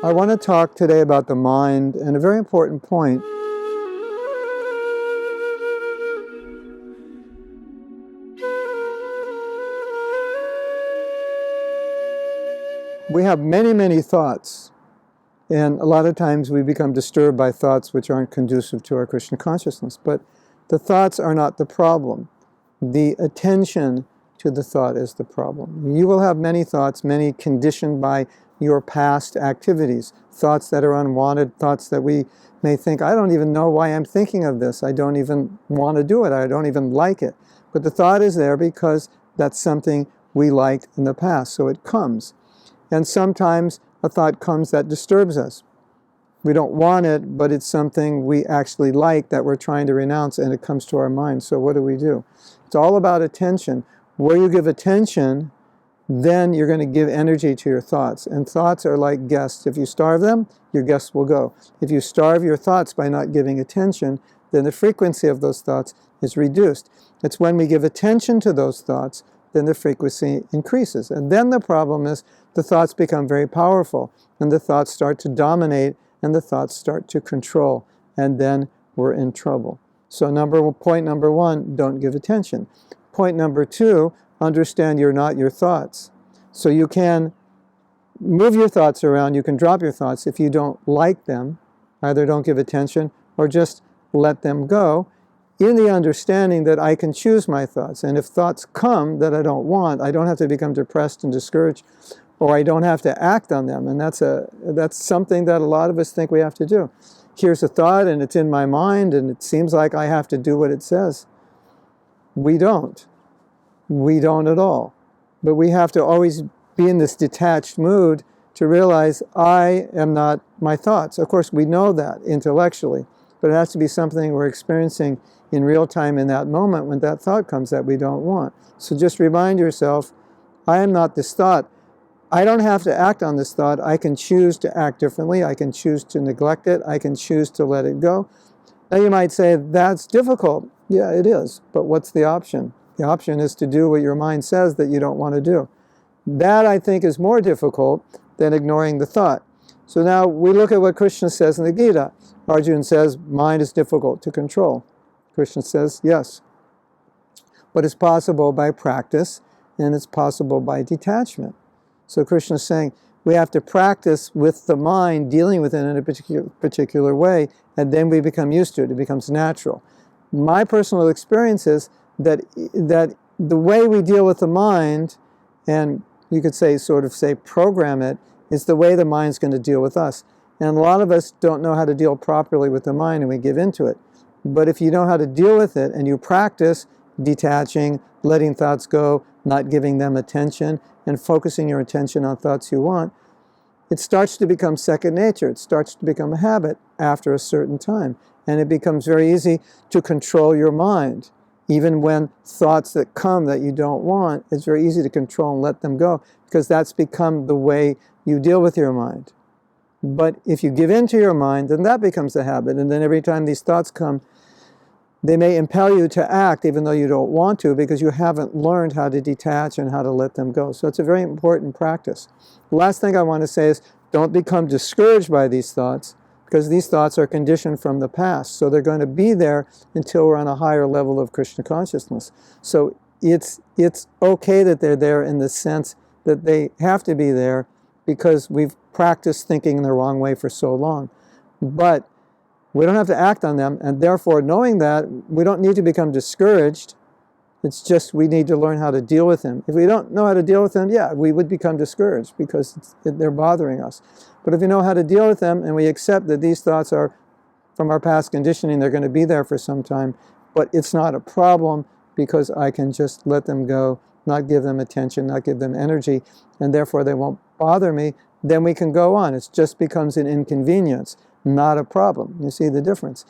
I want to talk today about the mind and a very important point. We have many, many thoughts, and a lot of times we become disturbed by thoughts which aren't conducive to our Krishna consciousness. But the thoughts are not the problem. The attention to the thought is the problem. You will have many thoughts, many conditioned by your past activities, thoughts that are unwanted, thoughts that we may think, I don't even know why I'm thinking of this. I don't even want to do it. I don't even like it. But the thought is there because that's something we liked in the past, so it comes. And sometimes a thought comes that disturbs us. We don't want it, but it's something we actually like that we're trying to renounce, and it comes to our mind. So what do? It's all about attention. Where you give attention, then you're going to give energy to your thoughts. And thoughts are like guests. If you starve them, your guests will go. If you starve your thoughts by not giving attention, then the frequency of those thoughts is reduced. It's when we give attention to those thoughts, then the frequency increases. And then the problem is the thoughts become very powerful, and the thoughts start to dominate, and the thoughts start to control, and then we're in trouble. So point number one, don't give attention. Point number two, understand you're not your thoughts. So you can move your thoughts around, you can drop your thoughts if you don't like them. Either don't give attention or just let them go, in the understanding that I can choose my thoughts. And if thoughts come that I don't want, I don't have to become depressed and discouraged, or I don't have to act on them. And that's something that a lot of us think we have to do. Here's a thought and it's in my mind and it seems like I have to do what it says. We don't. We don't at all. But we have to always be in this detached mood to realize I am not my thoughts. Of course, we know that intellectually, but it has to be something we're experiencing in real time in that moment when that thought comes that we don't want. So just remind yourself, I am not this thought. I don't have to act on this thought. I can choose to act differently. I can choose to neglect it. I can choose to let it go. Now you might say, that's difficult. Yeah, it is. But what's the option? The option is to do what your mind says that you don't want to do. That, I think, is more difficult than ignoring the thought. So now we look at what Krishna says in the Gita. Arjuna says, mind is difficult to control. Krishna says, yes. But it's possible by practice, and it's possible by detachment. So Krishna is saying, we have to practice with the mind, dealing with it in a particular way, and then we become used to it. It becomes natural. My personal experience is that the way we deal with the mind, and you could say, program it, is the way the mind's going to deal with us. And a lot of us don't know how to deal properly with the mind, and we give into it. But if you know how to deal with it, and you practice detaching, letting thoughts go, not giving them attention, and focusing your attention on thoughts you want, it starts to become second nature. It starts to become a habit after a certain time. And it becomes very easy to control your mind. Even when thoughts that come that you don't want, it's very easy to control and let them go, because that's become the way you deal with your mind. But if you give in to your mind, then that becomes a habit. And then every time these thoughts come, they may impel you to act even though you don't want to, because you haven't learned how to detach and how to let them go. So it's a very important practice. The last thing I want to say is, don't become discouraged by these thoughts, because these thoughts are conditioned from the past. So they're going to be there until we're on a higher level of Krishna consciousness. So it's okay that they're there, in the sense that they have to be there because we've practiced thinking in the wrong way for so long. But we don't have to act on them, and therefore, knowing that, we don't need to become discouraged. It's just we need to learn how to deal with them. If we don't know how to deal with them, yeah, we would become discouraged because they're bothering us. But if we know how to deal with them, and we accept that these thoughts are from our past conditioning, they're going to be there for some time, but it's not a problem because I can just let them go, not give them attention, not give them energy, and therefore they won't bother me, then we can go on. It just becomes an inconvenience, not a problem. You see the difference?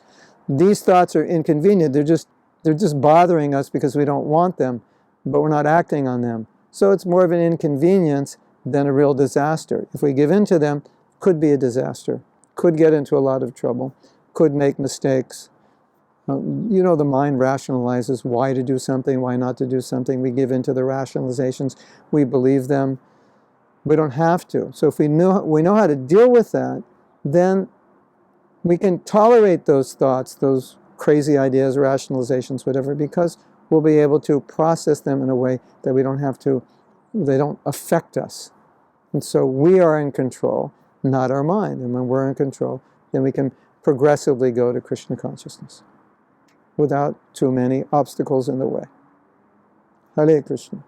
These thoughts are inconvenient. They're just bothering us because we don't want them, but we're not acting on them. So it's more of an inconvenience than a real disaster. If we give in to them, could be a disaster, could get into a lot of trouble, could make mistakes. The mind rationalizes why to do something, why not to do something. We give in to the rationalizations. We believe them. We don't have to. So if we know how to deal with that, then we can tolerate those thoughts, those crazy ideas, rationalizations, whatever, because we'll be able to process them in a way that they don't affect us. And so we are in control, not our mind. And when we're in control, then we can progressively go to Krishna consciousness without too many obstacles in the way. Hare Krishna.